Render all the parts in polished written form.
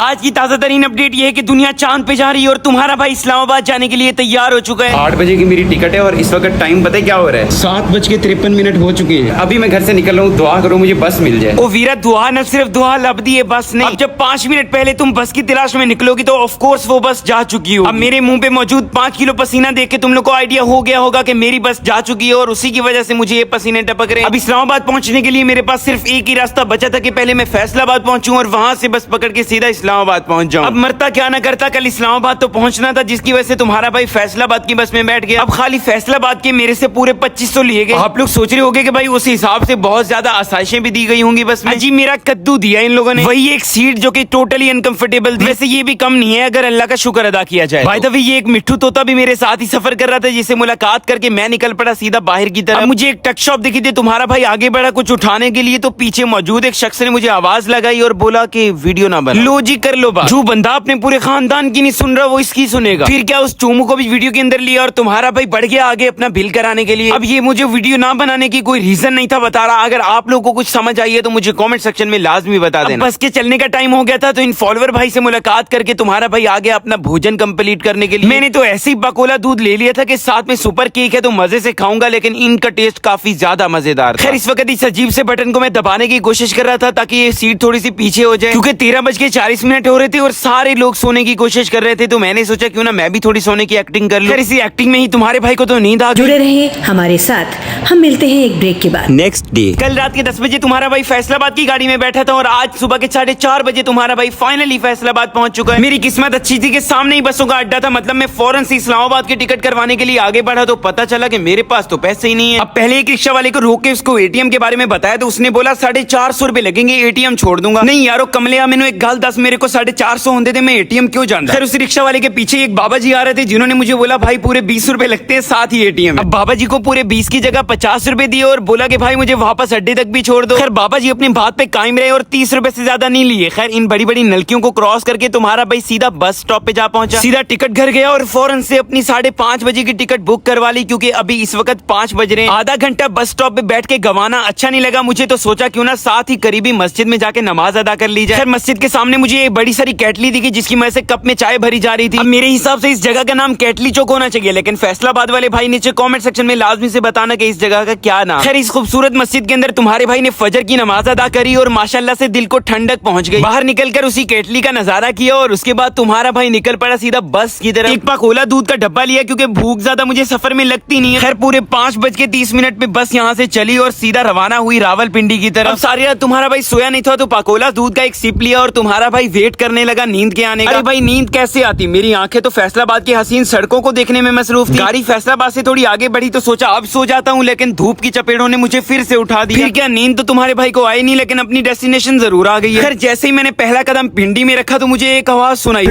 आज की ताजा तरीन अपडेट ये है कि दुनिया चांद पे जा रही है और तुम्हारा भाई इस्लामाबाद जाने के लिए तैयार हो चुका है। 8 बजे की मेरी टिकट है और इस वक्त टाइम पता है क्या हो रहा है? 7:53 हो चुके हैं। अभी मैं घर से निकल रहा हूँ, दुआ करो मुझे बस मिल जाए। ओ वीरा, दुआ न सिर्फ दुआ लफ्दी है, बस नहीं। अब जब 5 मिनट पहले तुम बस की तलाश में निकलोगी तो ऑफ कोर्स वो बस जा चुकी हो। अब मेरे मुंह पे मौजूद 5 किलो पसीना देख के तुम लोग को आइडिया हो गया होगा कि मेरी बस जा चुकी है और उसी की वजह से मुझे ये पसीने टपक रहे हैं। अब इस्लामाबाद पहुंचने के लिए मेरे पास सिर्फ एक ही रास्ता बचा था कि पहले मैं फैसलाबाद पहुंचूं और वहां से बस पकड़ के सीधा इस्लामाबाद पहुंच जाऊं। अब मरता क्या ना करता, कल इस्लामाबाद तो पहुंचना था, जिसकी वजह से तुम्हारा भाई फैसलाबाद की बस में बैठ गया। अब खाली फैसलाबाद के मेरे से पूरे 2500 लिए गए। आप लोग सोच रहे होंगे कि भाई उस हिसाब से बहुत ज्यादा आसाइशें भी दी गई होंगी बस में। जी मेरा कद्दू दिया इन लोगों ने, वही एक सीट जो कि टोटली अनकंफर्टेबल थी। वैसे ये भी कम नहीं है अगर अल्लाह का शुक्र अदा किया जाए। बाय द वे ये एक मिट्टू तोता भी मेरे साथ ही सफर कर रहा था, जिससे मुलाकात करके मैं निकल पड़ा सीधा बाहर की तरफ। मुझे एक टक शॉप दिखी थी, तुम्हारा भाई आगे बढ़ा कुछ उठाने के लिए तो पीछे मौजूद एक शख्स ने मुझे आवाज लगाई और बोला कि वीडियो ना बना लो जी, कर लो बात। जो बंदा अपने पूरे खानदान की नहीं सुन रहा वो इसकी सुनेगा। फिर क्या उस चूमू को भी वीडियो के अंदर लिया और तुम्हारा भाई बढ़ गया आगे अपना बिल कराने के लिए। अब ये मुझे वीडियो ना बनाने की कोई रीजन नहीं था बता रहा। अगर आप लोगों को कुछ समझ आई है तो मुझे कमेंट सेक्शन में लाजमी बता देना। बस के चलने का टाइम हो गया था तो इन फॉलोअर भाई से मुलाकात करके तुम्हारा भाई आ गया अपना भोजन कंप्लीट करने के लिए। मैंने तो ऐसे ही बकोला दूध ले लिया था कि साथ में सुपर केक है तो मजे से खाऊंगा, लेकिन इनका टेस्ट काफी ज्यादा मजेदार था। खैर इस वक्त इस अजीब से बटन को मैं दबाने की कोशिश कर रहा था ताकि ये सीट थोड़ी सी पीछे हो जाए, क्योंकि 13:40 हो रहे थे और सारे लोग सोने की कोशिश कर रहे थे। तो मैंने सोचा क्यों ना मैं भी थोड़ी सोने की एक्टिंग कर लूं। खैर इसी एक्टिंग में ही तुम्हारे भाई को तो नींद आ गई। जुड़े रहिए हमारे साथ, हम मिलते हैं एक ब्रेक के बाद। नेक्स्ट डे कल रात के 10 बजे तुम्हारा भाई फैसलाबाद की गाड़ी में बैठा था और आज सुबह के 4:30 बजे तुम्हारा भाई फाइनली फैसलाबाद पहुंच चुका है। मेरी किस्मत अच्छी थी कि सामने ही बसों का अड्डा था, मतलब मैं फौरन से इस्लामाबाद की टिकट करवाने के लिए आगे बढ़ा तो पता चला कि मेरे पास तो पैसे ही नहीं है। अब पहले एक रिक्शा वाले को रोक के उसको एटीएम के बारे में बताया तो उसने बोला 450 रुपए लगेंगे, एटीएम छोड़ दूंगा। नहीं यारो कमलिया, मैंने एक गाल 10 मेरे को 450 होते थे, मैं एटीएम क्यों जान रहा। फिर उस रिक्शा वाले के पीछे एक बाबा जी आ रहे थे जिन्होंने मुझे बोला भाई पूरे 20 रुपए लगते हैं साथ ही एटीएम। अब बाबा जी को पूरे 20 की जगह 50 रुपए दिए और बोला कि भाई मुझे वापस अड्डे तक भी छोड़ दो। खैर बाबा जी अपनी बात पे कायम रहे और 30 रुपए से ज्यादा नहीं लिए। खैर इन बड़ी बड़ी नलकियों को क्रॉस करके तुम्हारा भाई सीधा बस स्टॉप पे जा पहुंचा, सीधा टिकट घर गया और फौरन से अपनी 5:30 बजे की टिकट बुक करवा ली, क्योंकि अभी इस वक्त 5 बज रहे हैं। आधा घंटा बस स्टॉप पे बैठ के गवाना अच्छा नहीं लगा मुझे, तो सोचा क्यों ना साथ ही करीबी मस्जिद में जाके नमाज अदा कर ली जाए। मस्जिद के सामने मुझे एक बड़ी सारी केटली दिखी जिसकी वजह से कप में चाय भरी जा रही थी। अब मेरे हिसाब से इस जगह का नाम केटली चौक होना चाहिए, लेकिन फैसलाबाद वाले भाई नीचे कमेंट सेक्शन में लाजमी से बताना कि इस जगह का क्या नाम। खैर इस खूबसूरत मस्जिद के अंदर तुम्हारे भाई ने फजर की नमाज अदा करी और माशाल्लाह से दिल को ठंडक पहुंच गई। बाहर निकलकर उसी केटली का नजारा किया और उसके बाद तुम्हारा भाई निकल पड़ा सीधा बस की तरफ। एक पकोला दूध का डब्बा लिया क्योंकि भूख ज्यादा मुझे सफर में लगती नहीं है। खैर पूरे 5:30 पे बस यहाँ से चली और सीधा रवाना हुई रावलपिंडी की तरफ। सारी रात तुम्हारा भाई सोया नहीं था तो पकोला दूध का एक सिप लिया और तुम्हारा भाई वेट करने लगा नींद के आने का। अरे भाई नींद कैसे आती, मेरी आंखें तो फैसलाबाद की हसीन सड़कों को देखने में मसरूफ थी। गाड़ी फैसलाबाद से थोड़ी आगे बढ़ी तो सोचा अब सो जाता हूँ, लेकिन धूप की चपेटों ने मुझे फिर से उठा दिया। फिर क्या नींद तो तुम्हारे भाई को आई नहीं, लेकिन अपनी डेस्टिनेशन जरूर आ गई है। खैर जैसे ही मैंने पहला कदम पिंडी में रखा तो मुझे एक आवाज सुनाई।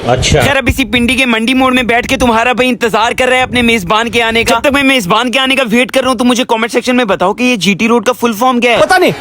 अच्छा खैर अब इसी पिंडी के मंडी मोड़ में बैठ के तुम्हारा भाई इंतजार कर रहा है अपने मेजबान के आने का। जब तक मैं मेजबान के आने का वेट कर रहा हूँ तो मुझे कमेंट सेक्शन में बताओ कि ये जीटी रोड का फुल फॉर्म क्या है। पता नहीं।